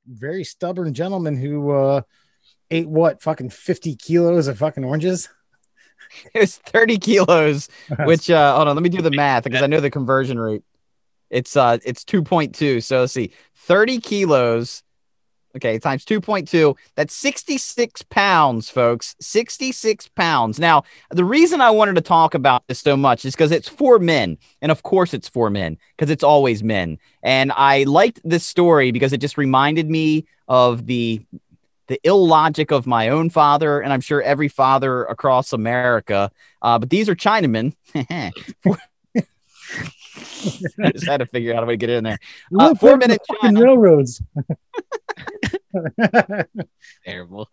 very stubborn gentleman who ate what, fucking 50 kilos of fucking oranges. It's 30 kilos, which hold on, let me do the math because I know the conversion rate. It's 2.2. So let's see, 30 kilos. Okay, times 2.2. That's 66 pounds, folks. 66 pounds. Now, the reason I wanted to talk about this so much is because it's for men. And of course it's for men, because it's always men. And I liked this story because it just reminded me of the illogic of my own father, and I'm sure every father across America. But these are Chinamen. I just had to figure out a way to get in there. 4 men in China. Railroads. Terrible.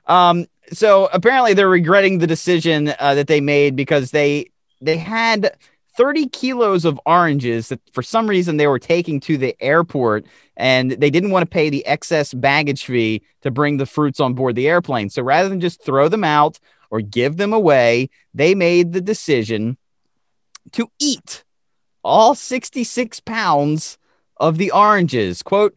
So apparently they're regretting the decision that they made because they had 30 kilos of oranges that for some reason they were taking to the airport, and they didn't want to pay the excess baggage fee to bring the fruits on board the airplane. So rather than just throw them out or give them away, they made the decision to eat all 66 pounds of the oranges. Quote,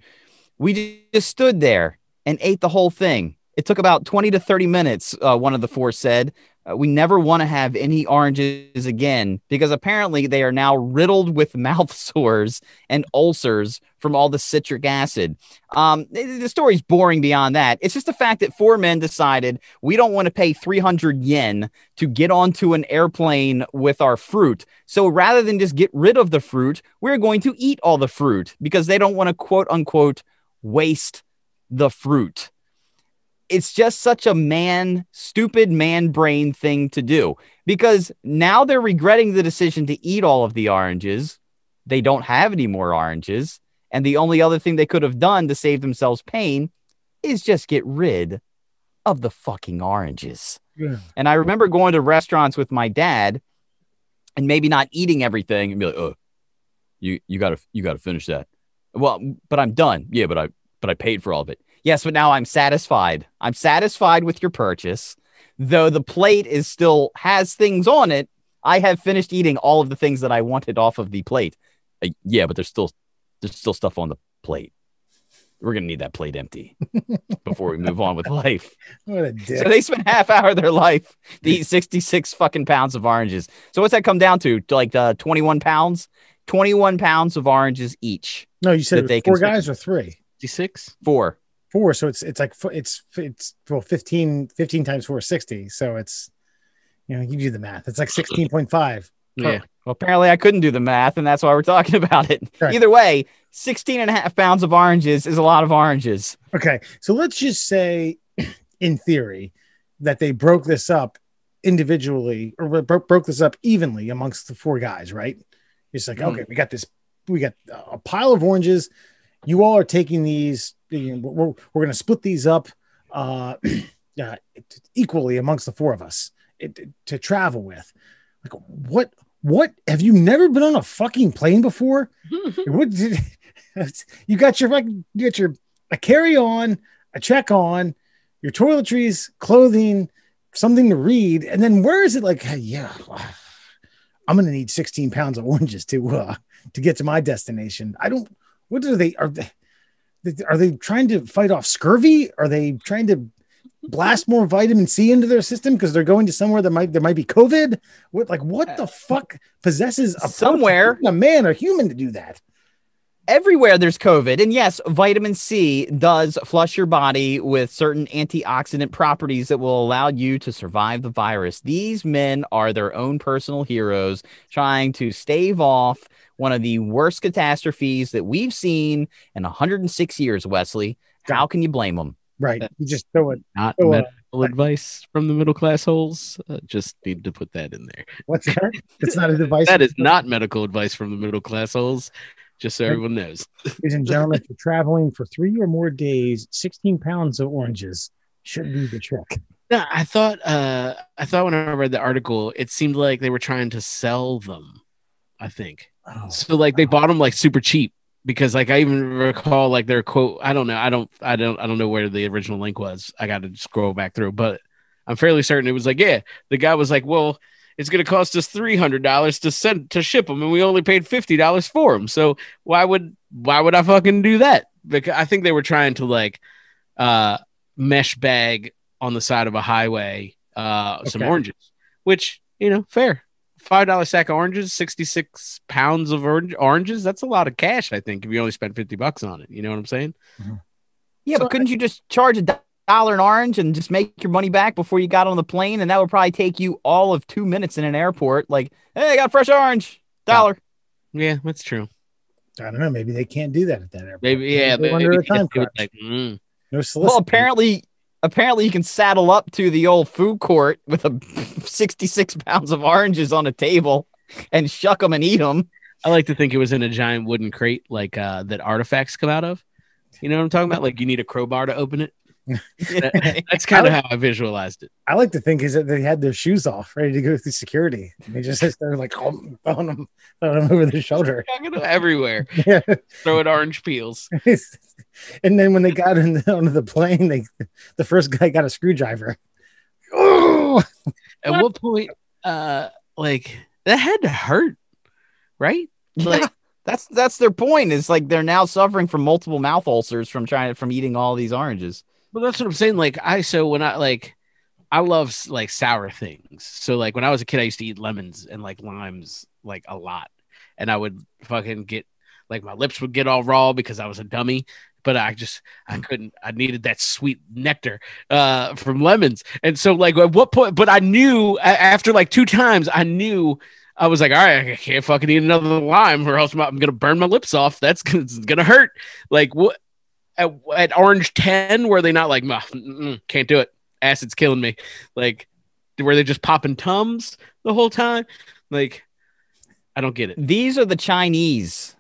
"We just stood there and ate the whole thing. It took about 20 to 30 minutes," one of the four said. "We never want to have any oranges again," because apparently they are now riddled with mouth sores and ulcers from all the citric acid. The story's boring beyond that. It's just the fact that 4 men decided we don't want to pay 300 yen to get onto an airplane with our fruit. So rather than just get rid of the fruit, we're going to eat all the fruit because they don't want to, quote unquote, waste the fruit. It's just such a stupid man brain thing to do, because now they're regretting the decision to eat all of the oranges. They don't have any more oranges. And the only other thing they could have done to save themselves pain is just get rid of the fucking oranges. Yeah. And I remember going to restaurants with my dad and maybe not eating everything and be like, "Oh, you gotta finish that." "Well, but I'm done." "Yeah, but I paid for all of it." "Yes, but now I'm satisfied. I'm satisfied with your purchase. Though the plate has things on it, I have finished eating all of the things that I wanted off of the plate." "Yeah, but there's still stuff on the plate. We're going to need that plate empty before we move on with life." What a dick. So they spent half hour of their life to eat 66 fucking pounds of oranges. So what's that come down to? Like 21 pounds? 21 pounds of oranges each. No, you said it was 4 guys or 3? 56? 4. 4, so it's like well 15 times 4 is 60, so it's, you do the math, it's like 16.5. Yeah, well, apparently I couldn't do the math, and that's why we're talking about it. Right. Either way, 16 and a half pounds of oranges is a lot of oranges. Okay, so let's just say in theory that they broke this up individually, or broke this up evenly amongst the 4 guys, right? It's like, okay, we got a pile of oranges. You all are taking these, we're going to split these up equally amongst the 4 of us to travel with. Like, what have you never been on a fucking plane before? You got a carry-on, a check-on, your toiletries, clothing, something to read, and then where is it like, hey, yeah, I'm going to need 16 pounds of oranges to get to my destination. What are they trying to fight off scurvy? Are they trying to blast more vitamin C into their system because they're going to somewhere there might be COVID? What the fuck possesses a man or human to do that? Everywhere there's COVID. And yes, vitamin C does flush your body with certain antioxidant properties that will allow you to survive the virus. These men are their own personal heroes trying to stave off one of the worst catastrophes that we've seen in 106 years, Wesley. How can you blame them? Right. You just throw it. Not medical advice from the middle class holes. Just need to put that in there. What's that? It's not a advice. That is not medical advice from the middle class holes. Just so everyone knows. Ladies and gentlemen, if you're traveling for 3 or more days, 16 pounds of oranges should be the trick. No, I thought when I read the article, it seemed like they were trying to sell them. I think so. Like they bought them like super cheap because like I even recall like their quote. I don't know where the original link was. I got to scroll back through, but I'm fairly certain it was like, yeah, the guy was like, well, it's going to cost us $300 to ship them, and we only paid $50 for them. So why would I fucking do that? because I think they were trying to like mesh bag on the side of a highway some oranges, which, fair. $5 sack of oranges, 66 pounds of oranges. That's a lot of cash, I think, if you only spend $50 on it. You know what I'm saying? Mm-hmm. Yeah, so, but couldn't you just charge $1 an orange and just make your money back before you got on the plane? And that would probably take you all of 2 minutes in an airport. Like, hey, I got a fresh orange, $1. Yeah, that's true. I don't know. Maybe they can't do that at that airport. Maybe, yeah. They're under a time crunch. Like, No solicitation. Well, apparently you can saddle up to the old food court with 66 pounds of oranges on a table and shuck them and eat them. I like to think it was in a giant wooden crate like that artifacts come out of. You know what I'm talking about? Like you need a crowbar to open it. That's kind of how I visualized it. I like to think is that they had their shoes off, ready to go through security. And they just started like throwing them over their shoulder. Everywhere. Yeah. Throwing orange peels. And then when they got onto the plane, the first guy got a screwdriver. Oh! At what point, like that had to hurt, right? Like that's their point. Is like they're now suffering from multiple mouth ulcers from eating all these oranges. But that's what I'm saying. Like I love like sour things. So like when I was a kid, I used to eat lemons and like limes like a lot, and I would fucking get like my lips would get all raw because I was a dummy. But I couldn't. I needed that sweet nectar from lemons. And so, like, at what point? But I knew after like 2 times, I was like, all right, I can't fucking eat another lime, or else I'm gonna burn my lips off. That's gonna hurt. Like what? At orange 10, were they not like, can't do it? Acid's killing me. Like, were they just popping Tums the whole time? Like, I don't get it. These are the Chinese.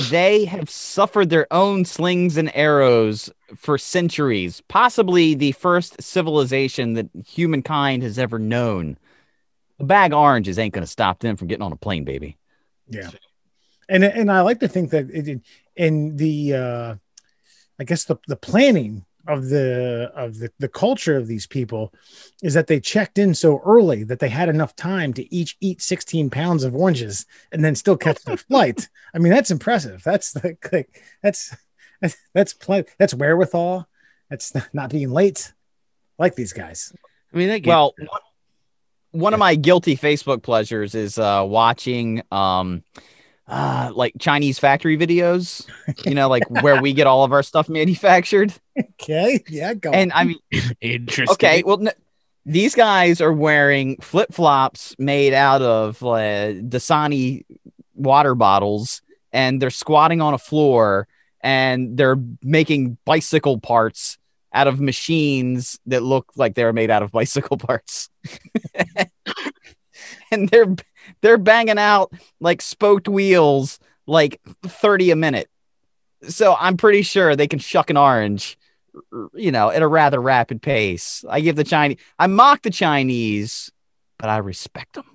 They have suffered their own slings and arrows for centuries, possibly the first civilization that humankind has ever known. A bag of oranges ain't going to stop them from getting on a plane, baby. Yeah. And I like to think that in the I guess the planning of the culture of these people is that they checked in so early that they had enough time to each eat 16 pounds of oranges and then still catch their flight. I mean, that's impressive. That's that's wherewithal. That's not being late. I like these guys. I mean, one of my guilty Facebook pleasures is watching like Chinese factory videos, like where we get all of our stuff manufactured. Okay. Yeah. Go and on. I mean, interesting. Okay. Well, these guys are wearing flip-flops made out of Dasani water bottles, and they're squatting on a floor, and they're making bicycle parts out of machines that look like they're made out of bicycle parts. And they're banging out like spoked wheels, like 30 a minute. So I'm pretty sure they can shuck an orange, at a rather rapid pace. I mock the Chinese, but I respect them.